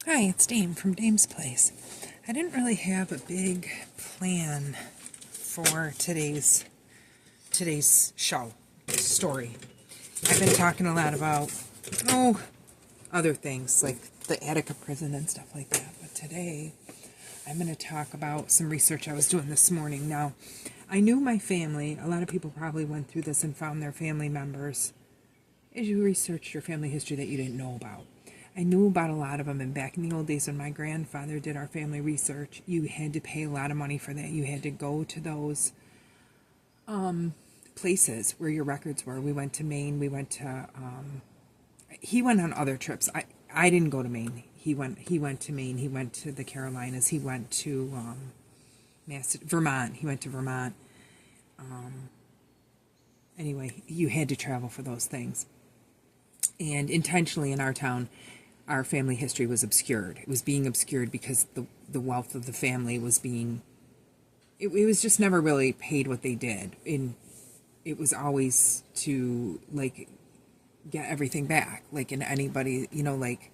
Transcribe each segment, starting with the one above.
Hi, it's Dame from Dame's Place. I didn't really have a big plan for today's story. I've been talking a lot about other things like the Attica prison and stuff like that. But today I'm going to talk about some research I was doing this morning. Now, I knew my family. A lot of people probably went through this and found their family members as you researched your family history that you didn't know about. I knew about a lot of them, and back in the old days when my grandfather did our family research, you had to pay a lot of money for that. You had to go to those places where your records were. We went to Maine. We went to he went on other trips. I didn't go to Maine. He went to Maine. He went to the Carolinas. He went to Vermont. He went to Vermont. Anyway, you had to travel for those things. And intentionally in our town, our family history was obscured. It was being obscured because the wealth of the family was being... It was just never really paid what they did. And it was always to, like, get everything back. Like, in anybody, like...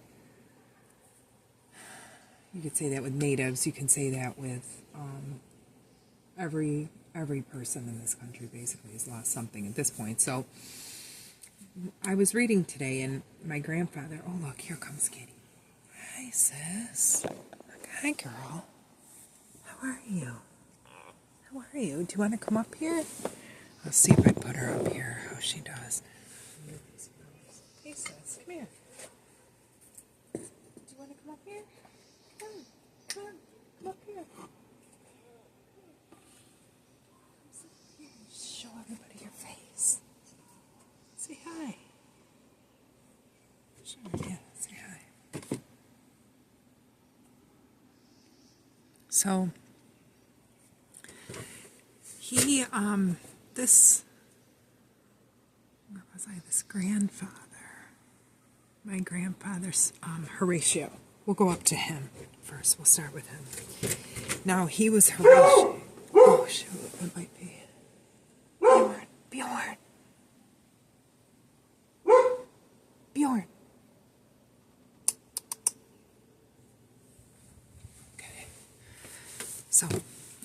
You could say that with natives. You can say that with every person in this country, basically, has lost something at this point. So... I was reading today, and my grandfather... Oh, look, here comes Kitty. Hi, sis. Hi, girl. How are you? How are you? Do you want to come up here? I'll see if I put her up here, how she does. Hey, sis, come here. Do you want to come up here? Come up here. Show everybody your face. Say hi. Sure, yeah, say hi. So, this grandfather, my grandfather's, Horatio. We'll go up to him first. We'll start with him. Now, he was Horatio. Oh, shoot, it might be. Bjorn. Bjorn. Okay. So,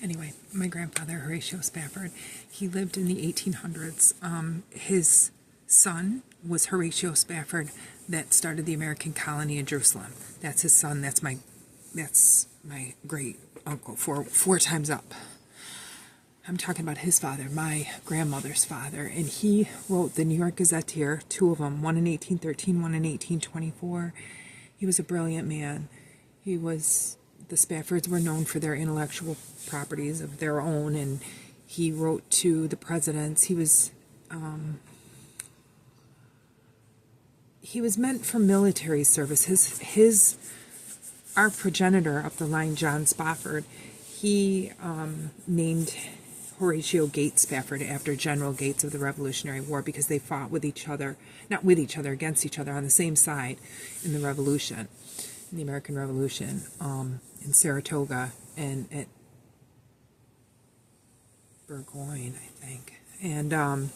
anyway, my grandfather, Horatio Spafford, he lived in the 1800s. His son was Horatio Spafford that started the American colony in Jerusalem. That's his son. That's my great uncle, four times up. I'm talking about his father, my grandmother's father, and he wrote the New York Gazetteer, two of them, one in 1813, one in 1824. He was a brilliant man. The Spaffords were known for their intellectual properties of their own, and he wrote to the presidents. He was meant for military service. Our progenitor up the line, John Spafford, he named Horatio Gates Spafford after General Gates of the Revolutionary War because they fought with each other, not with each other, against each other on the same side in the Revolution, in the American Revolution, in Saratoga and at Burgoyne, I think. And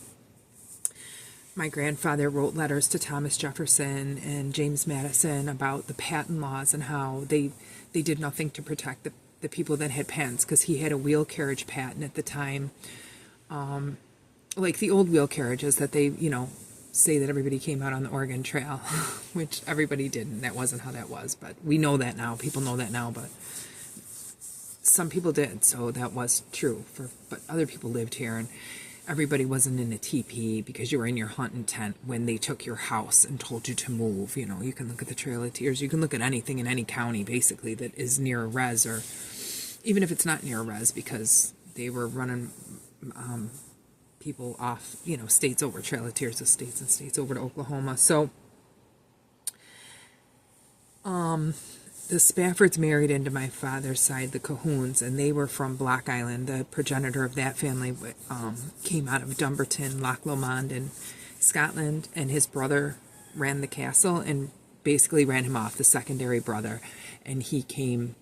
my grandfather wrote letters to Thomas Jefferson and James Madison about the patent laws and how they did nothing to protect the people that had patents, because he had a wheel carriage patent at the time, like the old wheel carriages that they, say that everybody came out on the Oregon Trail, which everybody didn't. That wasn't how that was, but we know that now. People know that now, but some people did, so that was true. But other people lived here, and everybody wasn't in a teepee because you were in your hunting tent when they took your house and told you to move. You can look at the Trail of Tears. You can look at anything in any county, basically, that is near a res, or even if it's not near a res, because they were running people off, states over. Trail of Tears of states and states over to Oklahoma. So, the Spaffords married into my father's side, the Cahoons, and they were from Block Island. The progenitor of that family came out of Dumbarton, Loch Lomond in Scotland, and his brother ran the castle and basically ran him off, the secondary brother, and he came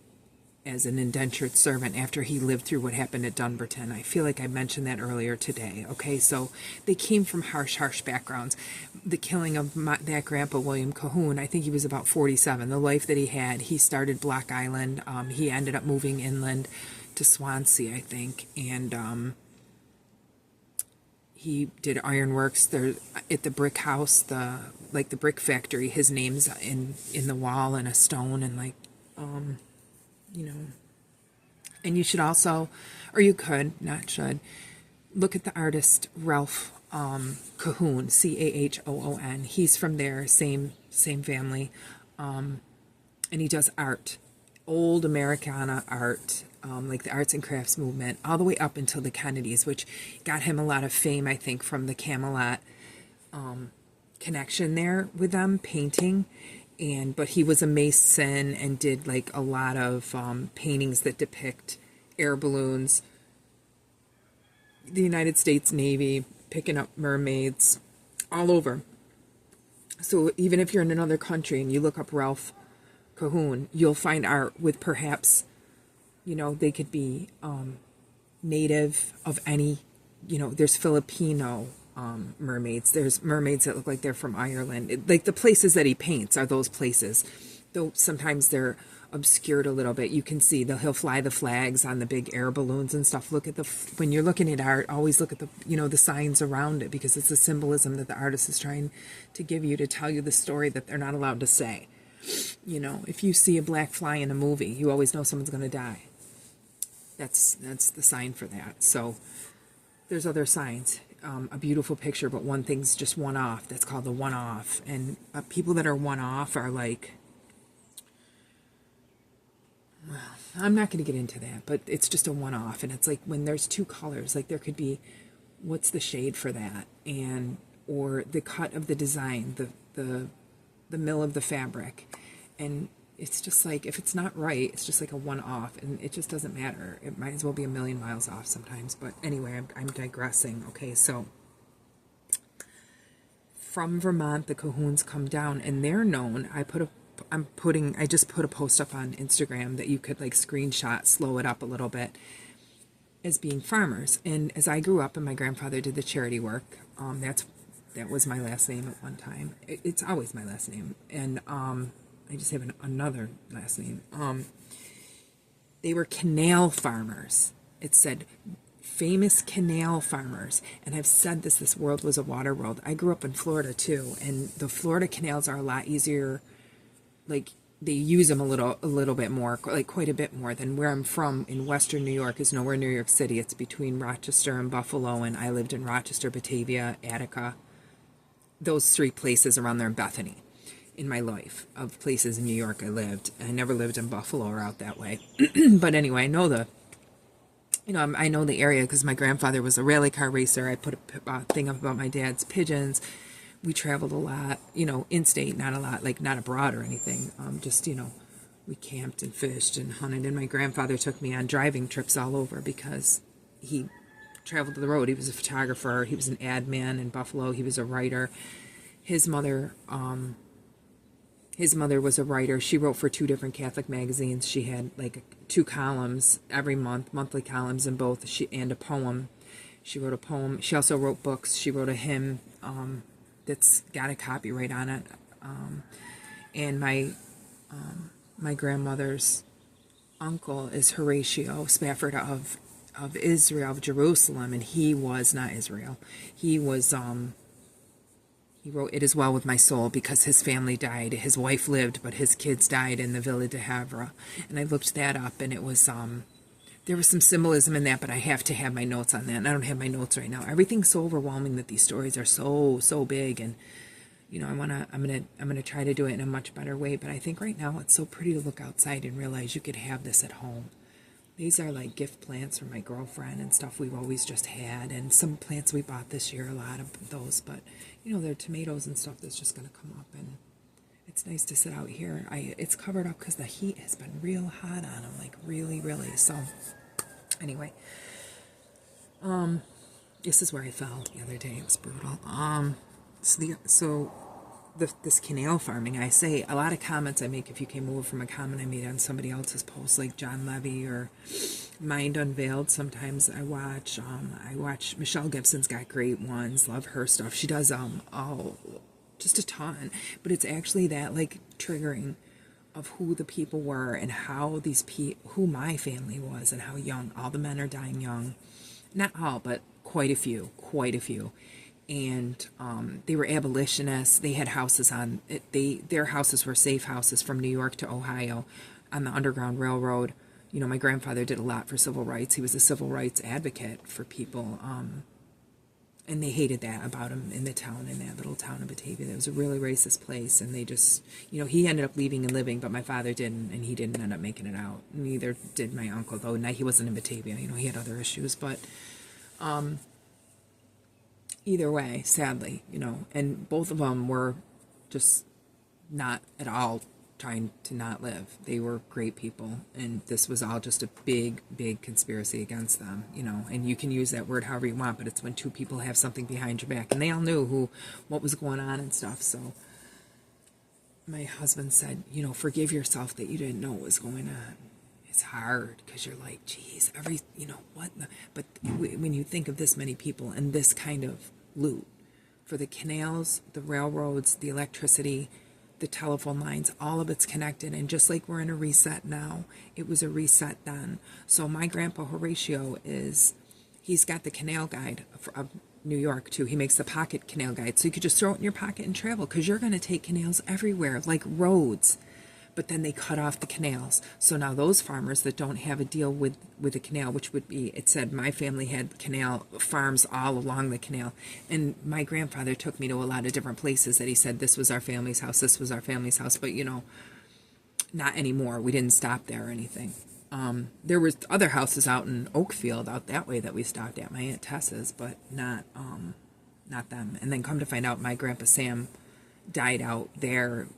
as an indentured servant after he lived through what happened at Dunbarton. I feel like I mentioned that earlier today. Okay, so they came from harsh backgrounds. The killing of that grandpa, William Cahoon, I think he was about 47. The life that he had, he started Block Island. He ended up moving inland to Swansea, I think, and he did ironworks there at the brick house, the brick factory. His name's in the wall and a stone, and you know, and you should also, or you could, not should, look at the artist Ralph Cahoon, Cahoon. He's from there, same family, and he does art, old Americana art, like the arts and crafts movement, all the way up until the Kennedys, which got him a lot of fame, I think, from the Camelot connection there with them, painting. But he was a mason and did like a lot of paintings that depict air balloons, the United States Navy, picking up mermaids, all over. So even if you're in another country and you look up Ralph Cahoon, you'll find art with perhaps, you know, they could be native of any, you know, there's Filipino mermaids. There's mermaids that look like they're from Ireland. Like the places that he paints are those places, though sometimes they're obscured a little bit. You can see he'll fly the flags on the big air balloons and stuff. Look at when you're looking at art, always look at the, you know, the signs around it, because it's the symbolism that the artist is trying to give you, to tell you the story that they're not allowed to say. You know, if you see a black fly in a movie, you always know someone's going to die. That's the sign for that. So there's other signs. A beautiful picture, but one thing's just one-off. That's called the one-off. And people that are one-off are like, well, I'm not going to get into that, but it's just a one-off. And it's like when there's two colors, like there could be, what's the shade for that? And, or the cut of the design, the mill of the fabric. And it's just like, if it's not right, it's just like a one-off, and it just doesn't matter. It might as well be a million miles off sometimes. But anyway, I'm digressing. Okay, so from Vermont, the Cahoons come down, and they're known. I just put a post up on Instagram that you could like screenshot, slow it up a little bit, as being farmers. And as I grew up and my grandfather did the charity work, that was my last name at one time. It's always my last name. And I just have another last name. They were canal farmers. It said famous canal farmers. And I've said this world was a water world. I grew up in Florida too, and the Florida canals are a lot easier. Like they use them a little bit more, like quite a bit more than where I'm from in Western New York. Is nowhere near New York City. It's between Rochester and Buffalo, and I lived in Rochester, Batavia, Attica, those three places around there, in Bethany. In my life of places in New York I lived. I never lived in Buffalo or out that way. But anyway, I know I know the area because my grandfather was a rally car racer. I put a thing up about my dad's pigeons. We traveled a lot, you know, in-state, not a lot, like not abroad or anything. Just, you know, we camped and fished and hunted. And my grandfather took me on driving trips all over because he traveled the road. He was a photographer. He was an ad man in Buffalo. He was a writer. His mother was a writer. She wrote for 2 different Catholic magazines. She had like 2 columns every month, monthly columns in both. And a poem. She wrote a poem. She also wrote books. She wrote a hymn that's got a copyright on it. And my grandmother's uncle is Horatio Spafford of Israel, of Jerusalem, and he was not Israel. He was he wrote It Is Well With My Soul because his family died. His wife lived, but his kids died in the Villa de Havre. And I looked that up, and it was, there was some symbolism in that, but I have to have my notes on that, and I don't have my notes right now. Everything's so overwhelming that these stories are so big, and, you know, I'm gonna try to do it in a much better way, but I think right now it's so pretty to look outside and realize you could have this at home. These are like gift plants from my girlfriend and stuff we've always just had, and some plants we bought this year, a lot of those, but, you know, they're tomatoes and stuff that's just going to come up, and it's nice to sit out here. It's covered up because the heat has been real hot on them, like really, so anyway, this is where I fell the other day. It was brutal. So this canal farming. I say a lot of comments I make if you came over from a comment I made on somebody else's post, like John Levy or Mind Unveiled. Sometimes I watch Michelle Gibson's got great ones. Love her stuff. She does all just a ton, but it's actually that like triggering of who the people were and how who my family was and how young. All the men are dying young. Not all, but quite a few. And they were abolitionists. They had houses on it. Their houses were safe houses from New York to Ohio on the Underground Railroad. You know, my grandfather did a lot for civil rights. He was a civil rights advocate for people. And they hated that about him in that little town of Batavia. It was a really racist place. And they just, you know, he ended up leaving and living, but my father didn't. And he didn't end up making it out. Neither did my uncle, though. He wasn't in Batavia. You know, he had other issues. But either way, sadly, you know, and both of them were just not at all trying to not live. They were great people, and this was all just a big, big conspiracy against them, you know, and you can use that word however you want, but it's when two people have something behind your back, and they all knew what was going on and stuff. So my husband said, you know, forgive yourself that you didn't know what was going on. It's hard because you're like, geez, you know, what? But when you think of this many people and this kind of loot for the canals, the railroads, the electricity, the telephone lines, all of it's connected. And just like we're in a reset now, it was a reset then. So my grandpa Horatio he's got the canal guide of New York too. He makes the pocket canal guide. So you could just throw it in your pocket and travel because you're going to take canals everywhere, like roads. But then they cut off the canals. So now those farmers that don't have a deal with the canal, which would be, it said my family had canal farms all along the canal. And my grandfather took me to a lot of different places that he said, this was our family's house, this was our family's house. But, you know, not anymore. We didn't stop there or anything. There was other houses out in Oakfield, out that way, that we stopped at, my Aunt Tessa's, but not them. And then come to find out, my Grandpa Sam died out there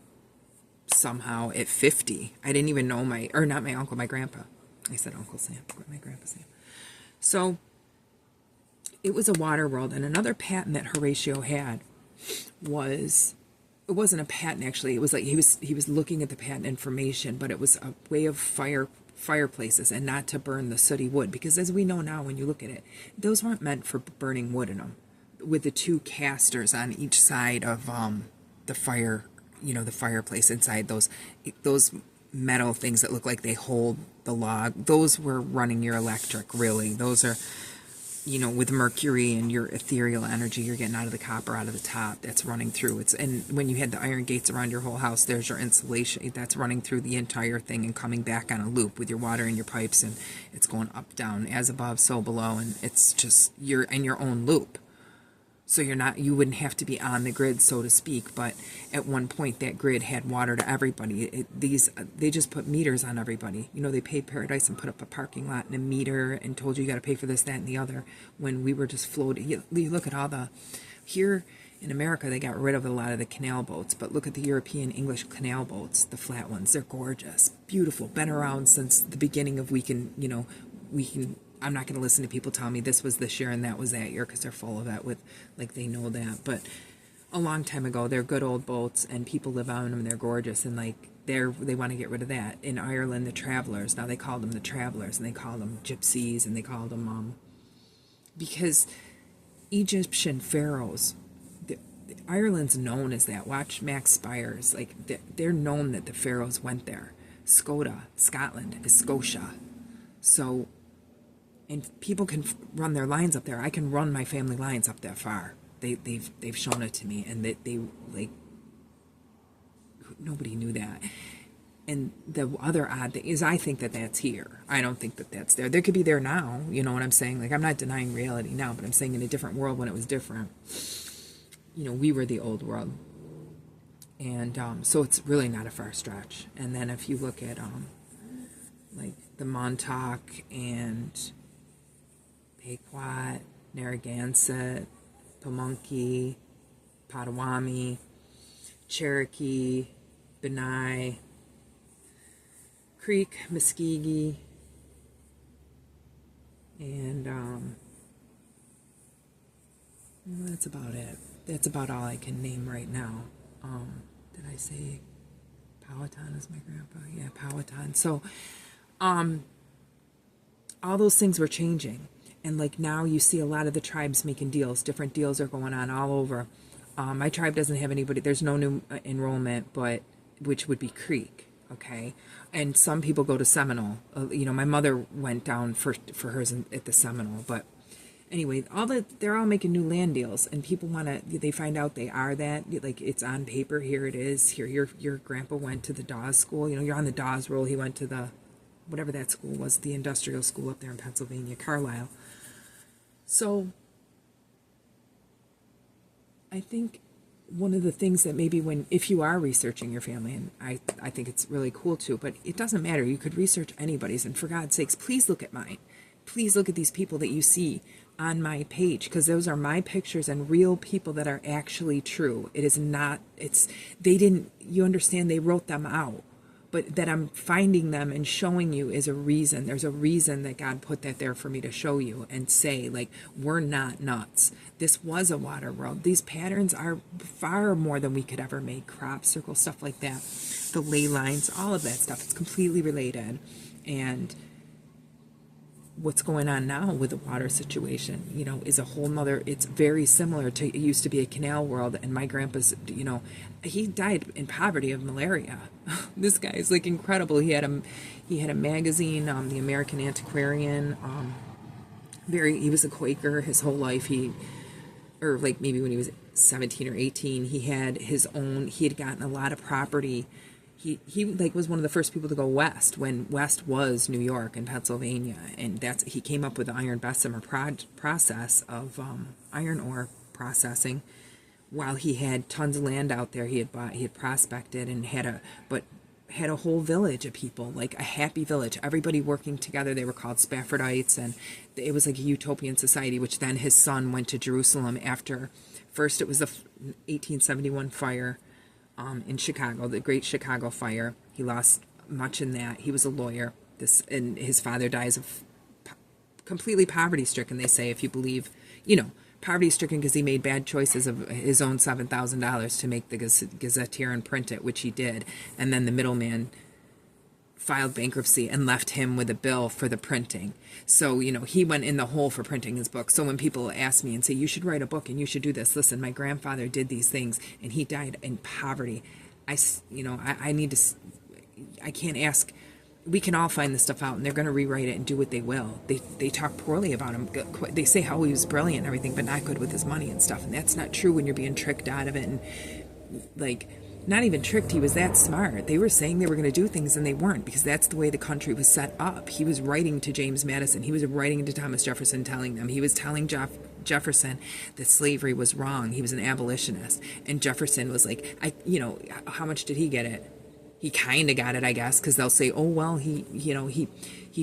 somehow at 50. I didn't even know not my uncle, my grandpa. I said Uncle Sam, my Grandpa Sam. So it was a water world. And another patent that Horatio had it wasn't a patent actually. It was like he was looking at the patent information, but it was a way of fireplaces and not to burn the sooty wood. Because as we know now, when you look at it, those weren't meant for burning wood in them. With the two casters on each side of the fire, you know, the fireplace inside, those metal things that look like they hold the log, those were running your electric, really. Those are, you know, with mercury and your ethereal energy you're getting out of the copper, out of the top, that's running through. And when you had the iron gates around your whole house, there's your insulation that's running through the entire thing and coming back on a loop with your water and your pipes, and it's going up, down, as above, so below, and it's just, you're in your own loop. So you wouldn't have to be on the grid, so to speak. But at one point, that grid had water to everybody. They just put meters on everybody. You know, they paid Paradise and put up a parking lot and a meter and told you got to pay for this, that, and the other. When we were just floating, you look at here in America, they got rid of a lot of the canal boats. But look at the European English canal boats, the flat ones. They're gorgeous, beautiful. Been around since the beginning of I'm not going to listen to people tell me this was this year and that was that year, because they're full of that they know that. But a long time ago, they're good old boats and people live on them and they're gorgeous, and they want to get rid of that. In Ireland, the travelers, now they call them the travelers, and they call them gypsies, and they call them because Egyptian pharaohs, Ireland's known as that. Watch Max Spires, they're known that the pharaohs went there. Scotland is Scotia. So, and people can run their lines up there. I can run my family lines up that far. They've shown it to me, and they nobody knew that. And the other odd thing is, I think that that's here. I don't think that that's there. They could be there now. You know what I'm saying? I'm not denying reality now, but I'm saying in a different world when it was different. You know, we were the old world, and so it's really not a far stretch. And then if you look at the Montauk and Pequot, Narragansett, Pamunkey, Potawatomi, Cherokee, Benai, Creek, Muskogee, and that's about it. That's about all I can name right now. Did I say Powhatan is my grandpa? Yeah, Powhatan. So, all those things were changing. And like now you see a lot of the tribes making deals. Different deals are going on all over. My tribe doesn't have anybody. There's no new enrollment, but which would be Creek. Okay. And some people go to Seminole. My mother went down for hers at the Seminole. But anyway, they're all making new land deals, and people they find out they are that. Like, it's on paper. Here it is. Here, your grandpa went to the Dawes school. You're on the Dawes roll. He went to the, whatever that school was, the industrial school up there in Pennsylvania, Carlisle. So I think one of the things that maybe if you are researching your family, and I think it's really cool too, but it doesn't matter. You could research anybody's, and for God's sakes, please look at mine. Please look at these people that you see on my page, because those are my pictures and real people that are actually true. It is not, you understand, they wrote them out. But that I'm finding them and showing you is a reason. There's a reason that God put that there for me to show you and say, like, we're not nuts. This was a water world. These patterns are far more than we could ever make. Crop circles, stuff like that. The ley lines, all of that stuff. It's completely related. And what's going on now with the water situation, is a whole nother, it's very similar to, it used to be a canal world, and my grandpa's, he died in poverty of malaria. This guy is like incredible. He had a magazine, the American Antiquarian, he was a Quaker his whole life. Or like maybe when he was 17 or 18, he had gotten a lot of property. He like was one of the first people to go west when west was New York and Pennsylvania, and he came up with the iron Bessemer process of iron ore processing. While he had tons of land out there, he had prospected and had a whole village of people, like a happy village, everybody working together. They were called Spaffordites, and it was like a utopian society. Which then his son went to Jerusalem after. First, it was the 1871 fire. In Chicago, the Great Chicago Fire. He lost much in that. He was a lawyer. And his father dies of completely poverty-stricken. They say, if you believe, poverty-stricken because he made bad choices of his own $7,000 to make the Gazetteer and print it, which he did. And then the middleman filed bankruptcy and left him with a bill for the printing. So, he went in the hole for printing his book. So when people ask me and say, you should write a book and you should do this, listen, my grandfather did these things and he died in poverty. I can't ask, we can all find this stuff out, and they're going to rewrite it and do what they will. They talk poorly about him. They say how he was brilliant and everything, but not good with his money and stuff. And that's not true when you're being tricked out of it. And not even tricked, he was that smart. They were saying they were going to do things and they weren't, because that's the way the country was set up. He was writing to James Madison. He was writing to Thomas Jefferson, telling them. He was telling Jefferson that slavery was wrong. He was an abolitionist. And Jefferson was like, how much did he get it? He kind of got it, I guess, because they'll say, oh, well, he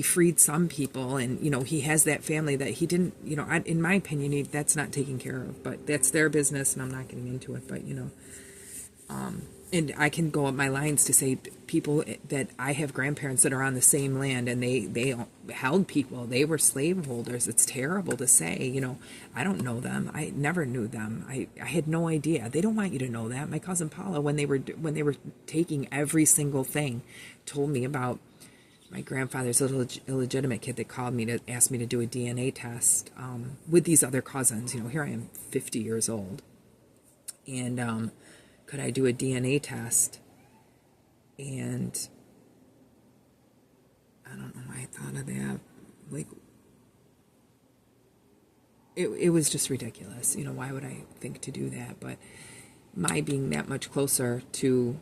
freed some people, and, he has that family that he didn't, in my opinion, that's not taken care of. But that's their business, and I'm not getting into it, but, and I can go up my lines to say people that I have grandparents that are on the same land, and they held people. They were slaveholders. It's terrible to say, I don't know them. I never knew them. I had no idea. They don't want you to know that. My cousin Paula, when they were taking every single thing, told me about my grandfather's little illegitimate kid that called me to ask me to do a DNA test with these other cousins. Here I am, 50 years old, and could I do a DNA test? And I don't know why I thought of that. Like, it was just ridiculous. Why would I think to do that? But my being that much closer to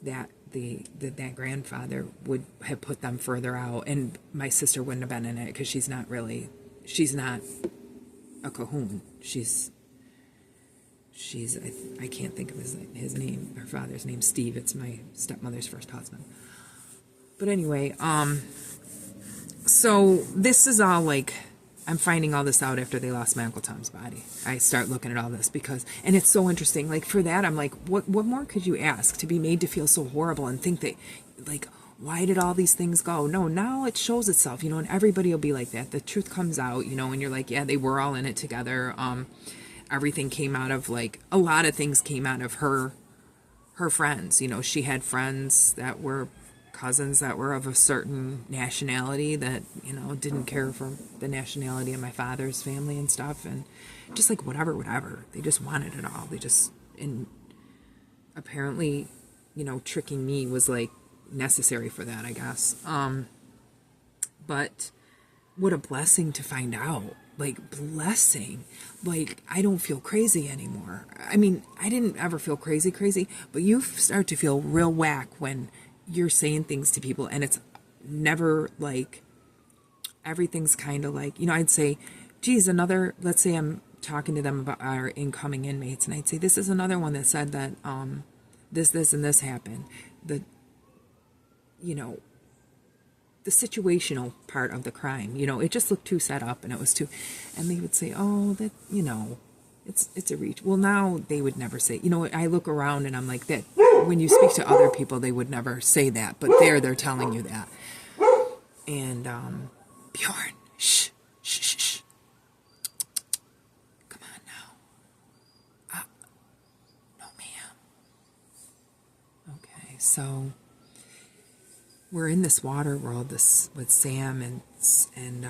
that, that grandfather would have put them further out. And my sister wouldn't have been in it because she's not a cahoon. I can't think of his name, her father's name, Steve. It's my stepmother's first husband. But anyway, so this is all like, I'm finding all this out after they lost my Uncle Tom's body. I start looking at all this and it's so interesting. Like, for that, I'm like, what more could you ask to be made to feel so horrible and think that, like, why did all these things go? No, now it shows itself, and everybody will be like that. The truth comes out, and you're like, yeah, they were all in it together. everything came out of, like, a lot of things came out of her friends. You know, she had friends that were cousins that were of a certain nationality that, you know, didn't care for the nationality of my father's family and stuff, and just like whatever. They just wanted it all. And apparently, you know, tricking me was like necessary for that, I guess. But what a blessing to find out. Like, blessing. Like, I don't feel crazy anymore. I mean, I didn't ever feel crazy, but you start to feel real whack when you're saying things to people, and it's never like, everything's kind of like, you know, I'd say, geez, let's say I'm talking to them about our incoming inmates, and I'd say, this is another one that said that this and this happened. You know, the situational part of the crime, you know, it just looked too set up, and it was too, and they would say, oh, that, you know, it's a reach. Well, now they would never say, you know, I look around and I'm like, that when you speak to other people, they would never say that, but they're telling you that. And Bjorn, shh. Come on now. No, ma'am. Okay, so we're in this water world, with Sam and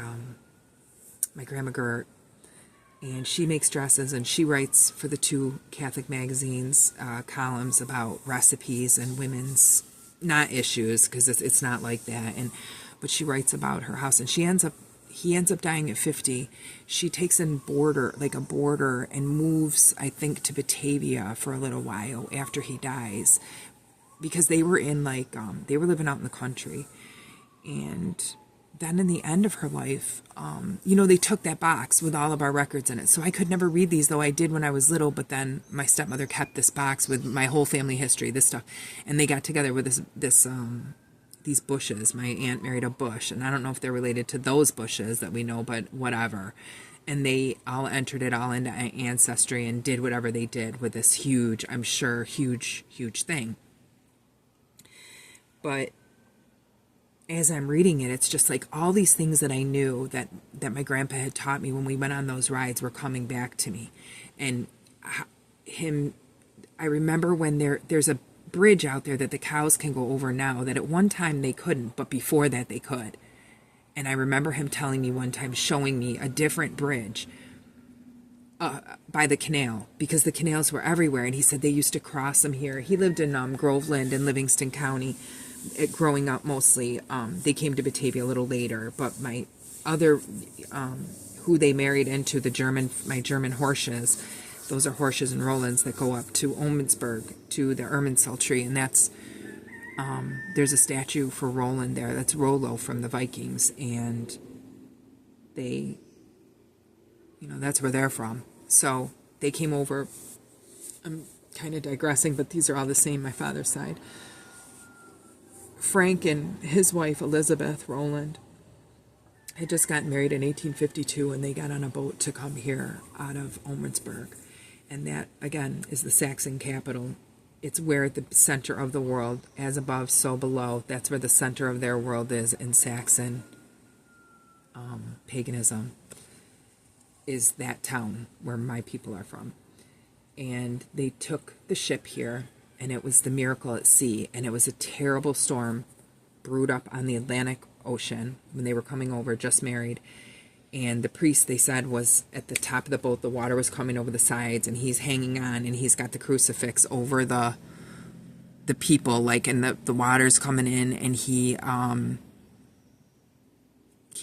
my grandma Gert, and she makes dresses, and she writes for the 2 Catholic magazines columns about recipes and women's, not issues, because it's not like that, but she writes about her house, and he ends up dying at 50. She takes in a boarder, and moves, I think, to Batavia for a little while after he dies, because they were in they were living out in the country. And then in the end of her life, you know, they took that box with all of our records in it. So I could never read these, though I did when I was little, but then my stepmother kept this box with my whole family history, this stuff. And they got together with these bushes. My aunt married a bush, and I don't know if they're related to those bushes that we know, but whatever. And they all entered it all into Ancestry and did whatever they did with this huge, I'm sure, huge thing. But as I'm reading it, it's just like all these things that I knew that my grandpa had taught me when we went on those rides were coming back to me. And I remember when there's a bridge out there that the cows can go over now, that at one time they couldn't, but before that they could. And I remember him telling me one time, showing me a different bridge by the canal, because the canals were everywhere, and he said they used to cross them here. He lived in Groveland in Livingston County, growing up mostly. They came to Batavia a little later, but my other, who they married into, my German horses, those are horses and Rolands that go up to Omensburg, to the Ermenzel tree, and that's, there's a statue for Roland there, that's Rollo from the Vikings, and they, you know, that's where they're from. So they came over, I'm kind of digressing, but these are all the same, my father's side. Frank and his wife, Elizabeth Roland, had just gotten married in 1852, and they got on a boat to come here out of Omensburg. And that, again, is the Saxon capital. It's where the center of the world, as above, so below. That's where the center of their world is in Saxon paganism, is that town where my people are from. And they took the ship here, and it was the Miracle at Sea, and it was a terrible storm brewed up on the Atlantic Ocean when they were coming over, just married. And the priest, they said, was at the top of the boat. The water was coming over the sides, and he's hanging on, and he's got the crucifix over the people, like, and the water's coming in, and he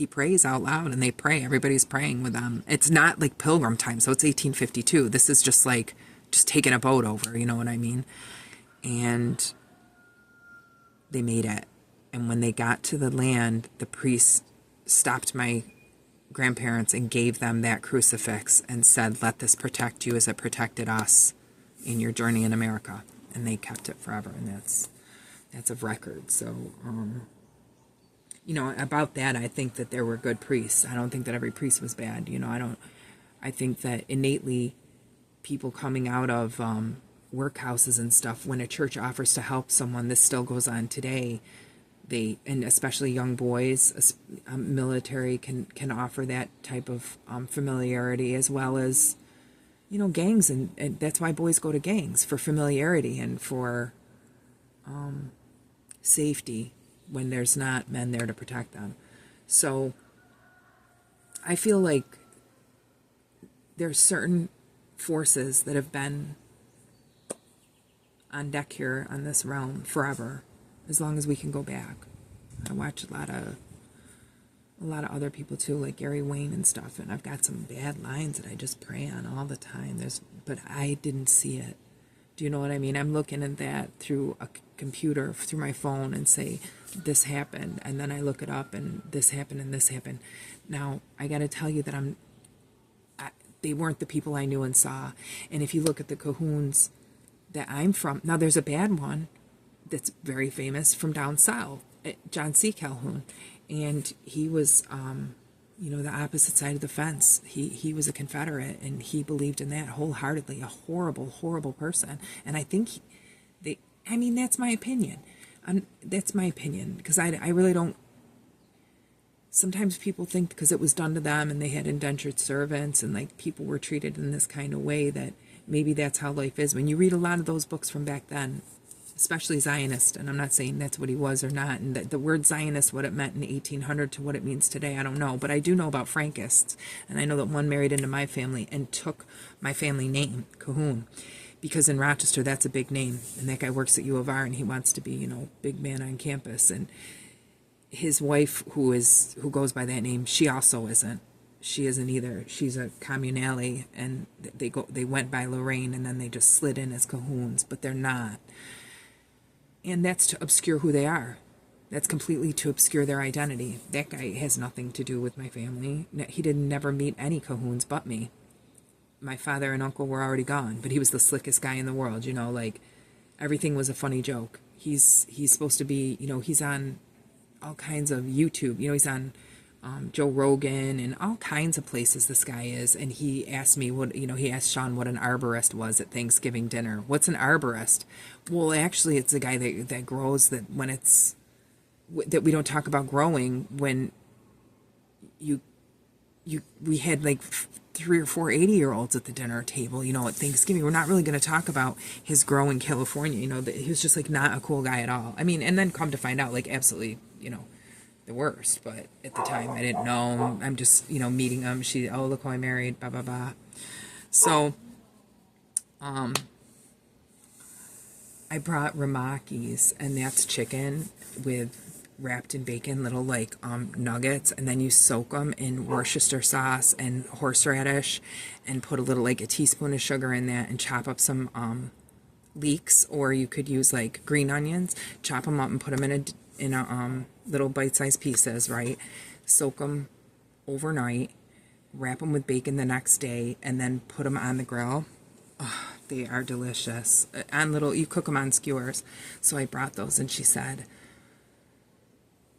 prays out loud, and they pray. Everybody's praying with them. It's not like Pilgrim time, so it's 1852. This is just like, just taking a boat over, you know what I mean? And they made it. And when they got to the land, the priest stopped my grandparents and gave them that crucifix and said, let this protect you as it protected us in your journey in America. And they kept it forever, and that's of record. So, you know, about that, I think that there were good priests. I don't think that every priest was bad. You know, I think that innately people coming out of workhouses and stuff, when a church offers to help someone, this still goes on today. And especially young boys, military can offer that type of familiarity, as well as gangs, and that's why boys go to gangs, for familiarity and for safety when there's not men there to protect them. So I feel like there's certain forces that have been on deck here on this realm forever, as long as we can go back. I watch a lot of other people too, like Gary Wayne and stuff, and I've got some bad lines that I just pray on all the time. But I didn't see it. Do you know what I mean? I'm looking at that through a computer, through my phone, and say, this happened, and then I look it up, and this happened, and this happened. Now, I got to tell you that they weren't the people I knew and saw. And if you look at the Cahoons that I'm from, now there's a bad one that's very famous from down south, John C. Calhoun, and he was, the opposite side of the fence. He was a Confederate, and he believed in that wholeheartedly. A horrible, horrible person. And I think that's my opinion. That's my opinion, because I really don't. Sometimes people think because it was done to them and they had indentured servants and like people were treated in this kind of way that maybe that's how life is. When you read a lot of those books from back then, especially Zionist, and I'm not saying that's what he was or not, and the word Zionist, what it meant in 1800 to what it means today, I don't know. But I do know about Frankists, and I know that one married into my family and took my family name, Cahoon, because in Rochester that's a big name, and that guy works at U of R, and he wants to be, big man on campus. And his wife, who goes by that name, she also isn't. She isn't either. She's a communale, and they went by Lorraine, and then they just slid in as Cahoons, but they're not. And that's to obscure who they are. That's completely to obscure their identity. That guy has nothing to do with my family. He didn't never meet any Cahoons but me. My father and uncle were already gone, but he was the slickest guy in the world. Everything was a funny joke. He's supposed to be, he's on all kinds of YouTube. He's on Joe Rogan and all kinds of places this guy is. And he asked me he asked Sean what an arborist was at Thanksgiving dinner. What's an arborist? Well, actually, it's a guy that grows that that we don't talk about growing when we had like 3 or 4 80-year-olds at the dinner table, at Thanksgiving. We're not really going to talk about his grow in California, that he was just like not a cool guy at all. I mean, and then come to find out, like, absolutely, the worst. But at the time, I didn't know. I'm just, meeting him. Look who I married, blah, blah, blah. So, I brought ramakis, and that's chicken wrapped in bacon, little like nuggets, and then you soak them in Worcestershire sauce and horseradish, and put a teaspoon of sugar in that, and chop up some leeks, or you could use like green onions, chop them up and put them in a little bite-sized pieces, right? Soak them overnight, wrap them with bacon the next day, and then put them on the grill. Oh, they are delicious. You cook them on skewers. So I brought those, and she said,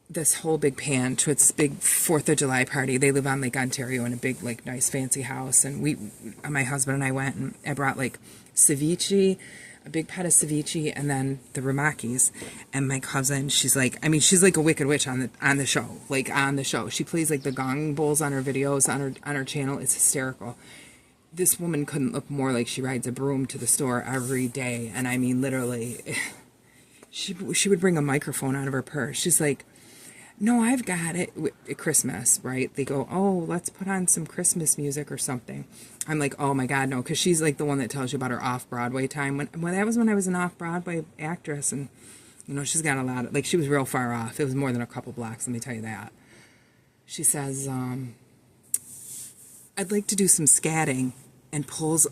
this whole big pan to its big 4th of July party. They live on Lake Ontario in a big, like, nice fancy house. And my husband and I went, and I brought like ceviche, a big pot of ceviche, and then the ramakis. And my cousin, she's like a wicked witch on the show, like on the show. She plays like the gong bowls on her videos on her channel. It's hysterical. This woman couldn't look more like she rides a broom to the store every day. And I mean, literally, she would bring a microphone out of her purse. She's like, no, I've got it. At Christmas, right? They go, oh, let's put on some Christmas music or something. I'm like, oh my God, no, because she's like the one that tells you about her off-Broadway time. That was when I was an off-Broadway actress, and she's got a lot of, like, she was real far off. It was more than a couple blocks, let me tell you that. She says, I'd like to do some scatting, and pulls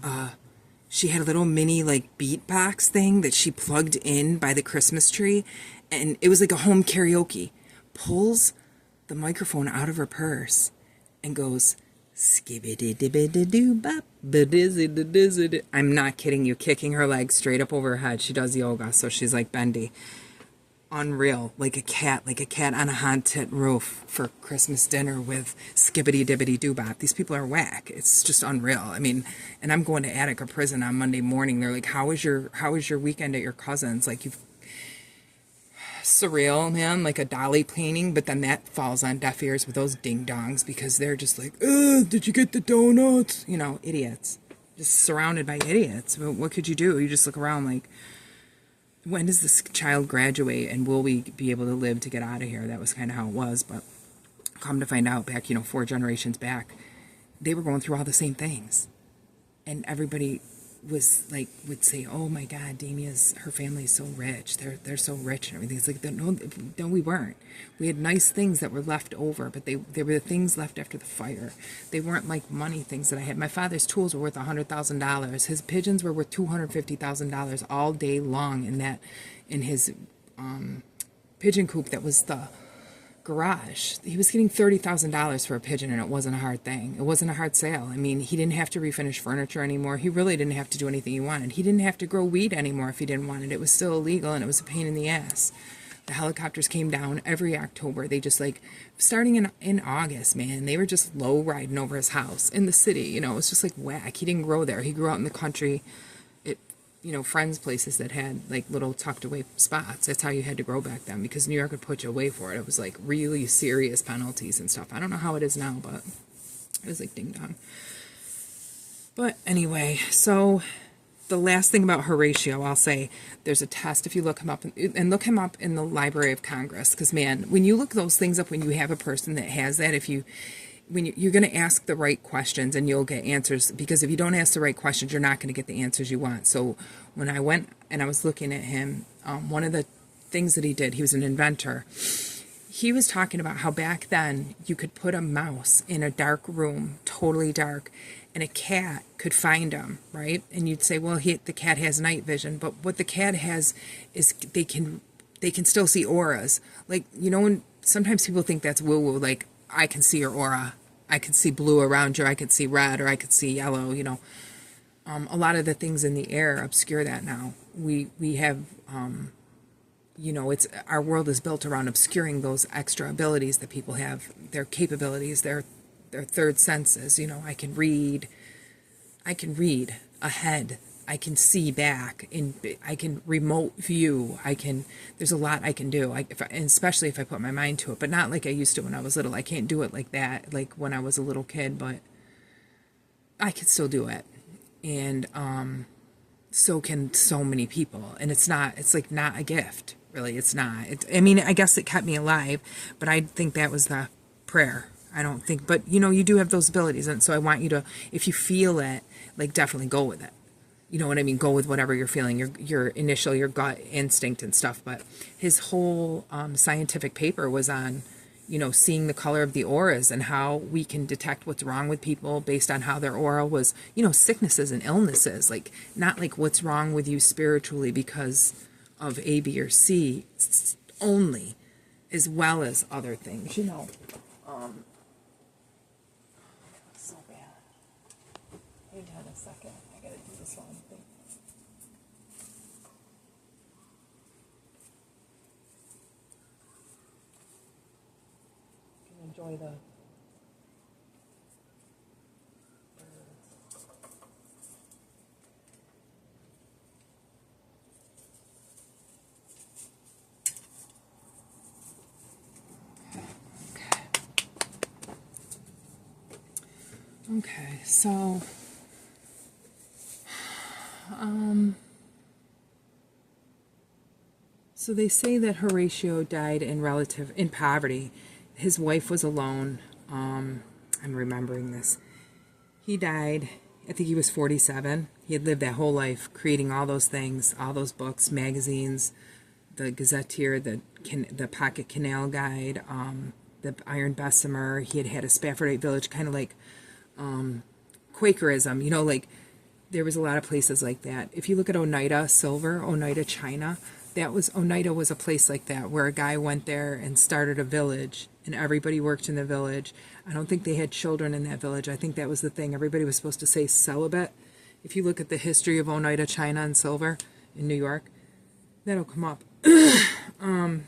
she had a little mini like beatbox thing that she plugged in by the Christmas tree, and it was like a home karaoke. Pulls the microphone out of her purse and goes, skibbity-dibbity-doo-bop, ba-dizzy-da-dizzy-da. I'm not kidding you, kicking her leg straight up over her head. She does yoga, so she's like bendy. Unreal, like a cat on a haunted roof for Christmas dinner with skibbity-dibbity-doo-bop. These people are whack. It's just unreal. I mean, and I'm going to Attica prison on Monday morning. They're like, how was your weekend at your cousin's? Like, you've surreal, man, like a Dolly painting, but then that falls on deaf ears with those ding-dongs, because they're just like, did you get the donuts? Idiots. just surrounded by idiots. What could you do? You just look around like, when does this child graduate and will we be able to live to get out of here? That was kind of how it was. But come to find out back, 4 generations back, they were going through all the same things. And everybody was like, would say, oh my God, her family is so rich. They're so rich and everything. It's like, no, we weren't. We had nice things that were left over, but they were the things left after the fire. They weren't like money things that I had. My father's tools were worth $100,000. His pigeons were worth $250,000 all day long in his pigeon coop that was the garage. He was getting $30,000 for a pigeon, and it wasn't a hard thing. It wasn't a hard sale. I mean, he didn't have to refinish furniture anymore. He really didn't have to do anything he wanted. He didn't have to grow weed anymore if he didn't want it. It was still illegal, and it was a pain in the ass. The helicopters came down every October. They just starting in August, man, they were just low riding over his house in the city. It was just like whack. He didn't grow there. He grew out in the country. Friends' places that had little tucked away spots. That's how you had to grow back then, because New York would put you away for it. It was really serious penalties and stuff. I don't know how it is now, but it was ding dong. But anyway, so the last thing about Horatio, I'll say, there's a test if you look him up, and look him up in the Library of Congress, because man, when you look those things up, when you have a person that has that, when you're going to ask the right questions and you'll get answers, because if you don't ask the right questions, you're not going to get the answers you want. So when I went and I was looking at him, one of the things that he did, he was an inventor. He was talking about how back then you could put a mouse in a dark room, totally dark, and a cat could find him, right? And you'd say, well, the cat has night vision, but what the cat has is they can still see auras. When sometimes people think that's woo-woo, I can see your aura. I could see blue around you. I could see red, or I could see yellow. A lot of the things in the air obscure that now. We have, it's our world is built around obscuring those extra abilities that people have, their capabilities, their third senses. I can read ahead. I can see back, I can remote view. There's a lot I can do, especially if I put my mind to it, but not like I used to when I was little. I can't do it like that, like when I was a little kid, but I can still do it. And so can so many people. And it's not a gift, really. It's not. I guess it kept me alive, but I think that was the prayer. I don't think, but you do have those abilities. And so I want you to, if you feel it, definitely go with it. You know what I mean? Go with whatever you're feeling, your gut instinct and stuff. But his whole scientific paper was on, seeing the color of the auras and how we can detect what's wrong with people based on how their aura was, sicknesses and illnesses, not what's wrong with you spiritually because of A, B, or C only, as well as other things, So bad. Hang on a second. I gotta do this wrong thing. Enjoy the okay, so so they say that Horatio died in poverty. His wife was alone. I'm remembering this. He died, I think he was 47. He had lived that whole life creating all those things, all those books, magazines, the Gazetteer, the Pocket Canal Guide, the Iron Bessemer. He had a Spaffordite village, kind of like Quakerism, there was a lot of places like that. If you look at Oneida Silver, Oneida China, Oneida was a place like that, where a guy went there and started a village, and everybody worked in the village. I don't think they had children in that village. I think that was the thing. Everybody was supposed to stay celibate. If you look at the history of Oneida China and Silver in New York, that'll come up. It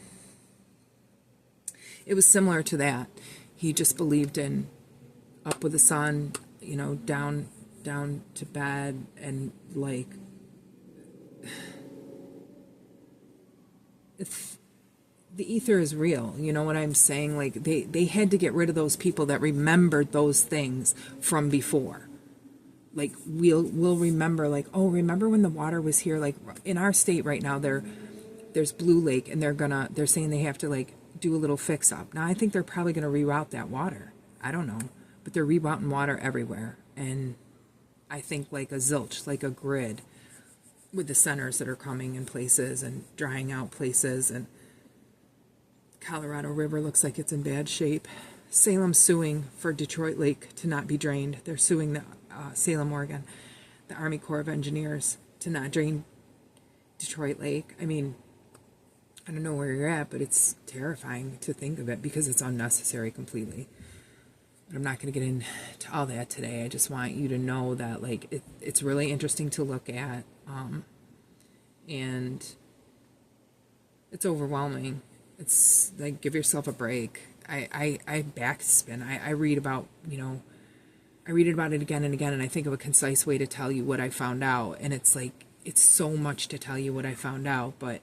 was similar to that. He just believed in up with the sun, down to bed, and the ether is real. You know what I'm saying? They had to get rid of those people that remembered those things from before. like we'll remember, like, oh, remember when the water was here? Like in our state right now, there's Blue Lake, and they're saying they have to like do a little fix up. Now I think they're probably going to reroute that water. I don't know, but they're rerouting water everywhere, and I think like a zilch, like a grid, with the centers that are coming in places and drying out places. And Colorado River looks like it's in bad shape. Salem's suing for Detroit Lake to not be drained. They're suing the Salem, Oregon, the Army Corps of Engineers to not drain Detroit Lake. I mean, I don't know where you're at, but it's terrifying to think of it because it's unnecessary completely. But I'm not going to get into all that today. I just want you to know that, like, it's really interesting to look at, and it's overwhelming. It's like, give yourself a break. I backspin. I read about, I read about it again and again, and I think of a concise way to tell you what I found out. And it's like, it's so much to tell you what I found out. But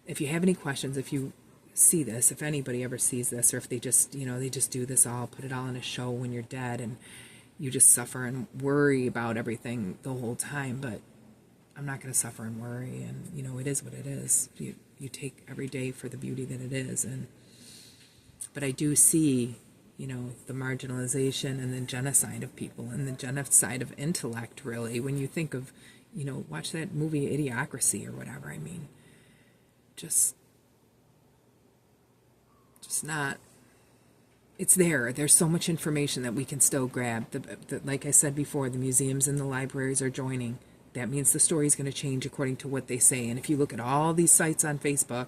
if you have any questions, if you see this, if anybody ever sees this, or if they just, they just do this all, put it all in a show when you're dead, and you just suffer and worry about everything the whole time. But I'm not going to suffer and worry. And, it is what it is. You take every day for the beauty that it is. But I do see, the marginalization and the genocide of people and the genocide of intellect, really. When you think of, watch that movie Idiocracy or whatever. I mean, just not, it's there. There's so much information that we can still grab. Like I said before, the museums and the libraries are joining. That means the story is going to change according to what they say. And if you look at all these sites on Facebook,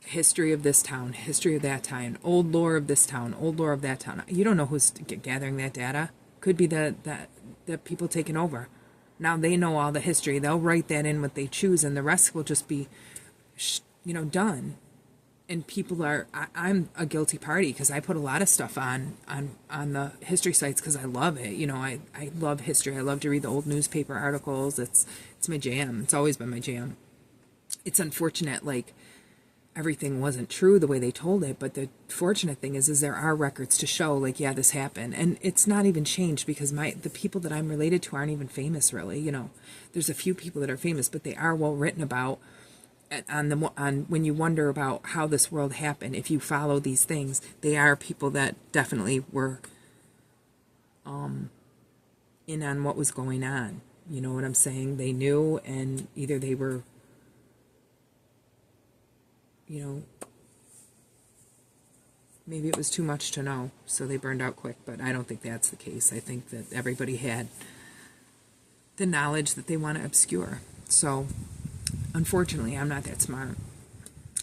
history of this town, history of that town, old lore of this town, old lore of that town, you don't know who's gathering that data. Could be the people taking over. Now they know all the history. They'll write that in what they choose, and the rest will just be, done. And people are, I'm a guilty party because I put a lot of stuff on the history sites because I love it. I love history. I love to read the old newspaper articles. It's my jam. It's always been my jam. It's unfortunate, like, everything wasn't true the way they told it, but the fortunate thing is there are records to show, like, yeah, this happened. And it's not even changed because the people that I'm related to aren't even famous, really. There's a few people that are famous, but they are well written about. On when you wonder about how this world happened, if you follow these things, they are people that definitely were in on what was going on. You know what I'm saying? They knew, and either they were, maybe it was too much to know, so they burned out quick. But I don't think that's the case. I think that everybody had the knowledge that they want to obscure. So unfortunately, I'm not that smart.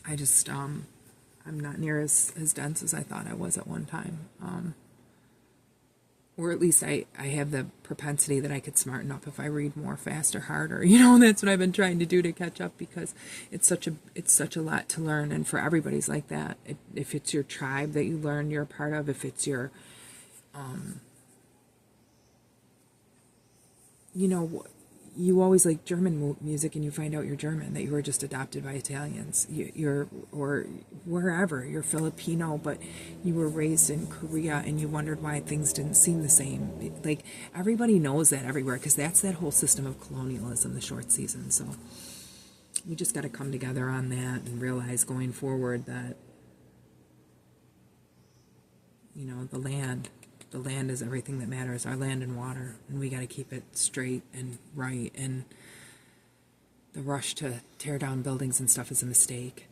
I just, I'm not near as dense as I thought I was at one time. Or at least I have the propensity that I could smarten up if I read more, faster, harder. That's what I've been trying to do to catch up, because it's such a lot to learn, and for everybody's like that. If it's your tribe that you learn you're a part of, if it's your, you always like German music, and you find out you're German, that you were just adopted by Italians. Or wherever, you're Filipino, but you were raised in Korea, and you wondered why things didn't seem the same. Like, everybody knows that everywhere, because that's that whole system of colonialism, the short season. So we just got to come together on that and realize going forward that, the land is everything that matters, our land and water, and we got to keep it straight and right. And the rush to tear down buildings and stuff is a mistake.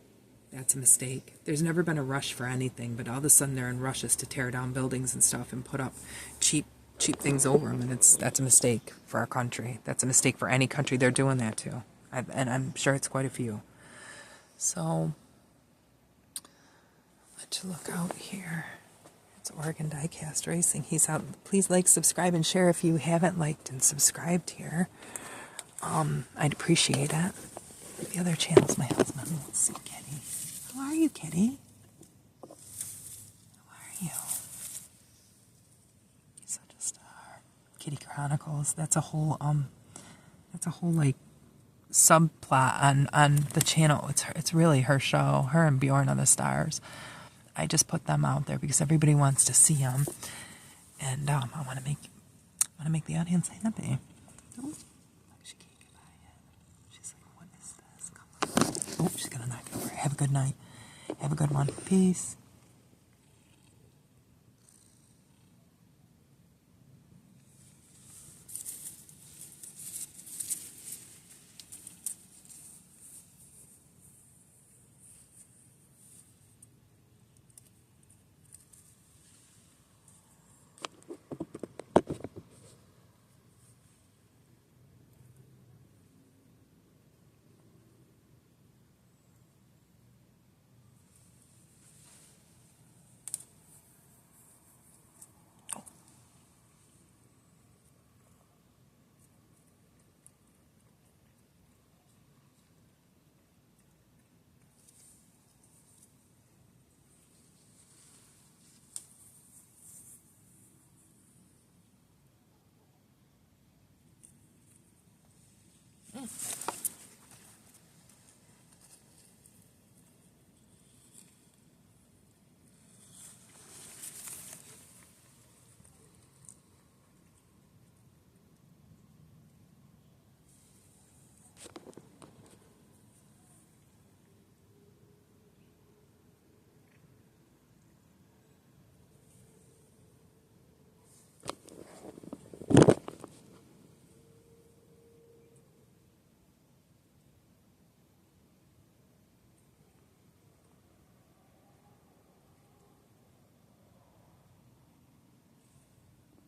That's a mistake. There's never been a rush for anything, but all of a sudden they're in rushes to tear down buildings and stuff and put up cheap things over them, and that's a mistake for our country. That's a mistake for any country they're doing that to, and I'm sure it's quite a few. So let's look out here. Oregon Diecast Racing. He's out. Please like, subscribe, and share if you haven't liked and subscribed here. I'd appreciate it. The other channel's my husband. Let's see, Kitty. How are you, Kitty? How are you? You're such a star. Kitty Chronicles. That's a whole like subplot on the channel. It's really her show. Her and Bjorn are the stars. I just put them out there because everybody wants to see them, and I Want to make the audience happy. Oh, she can't get by yet. She's like, what is this? Come on. Oh, she's going to knock it over. Have a good night. Have a good one. Peace.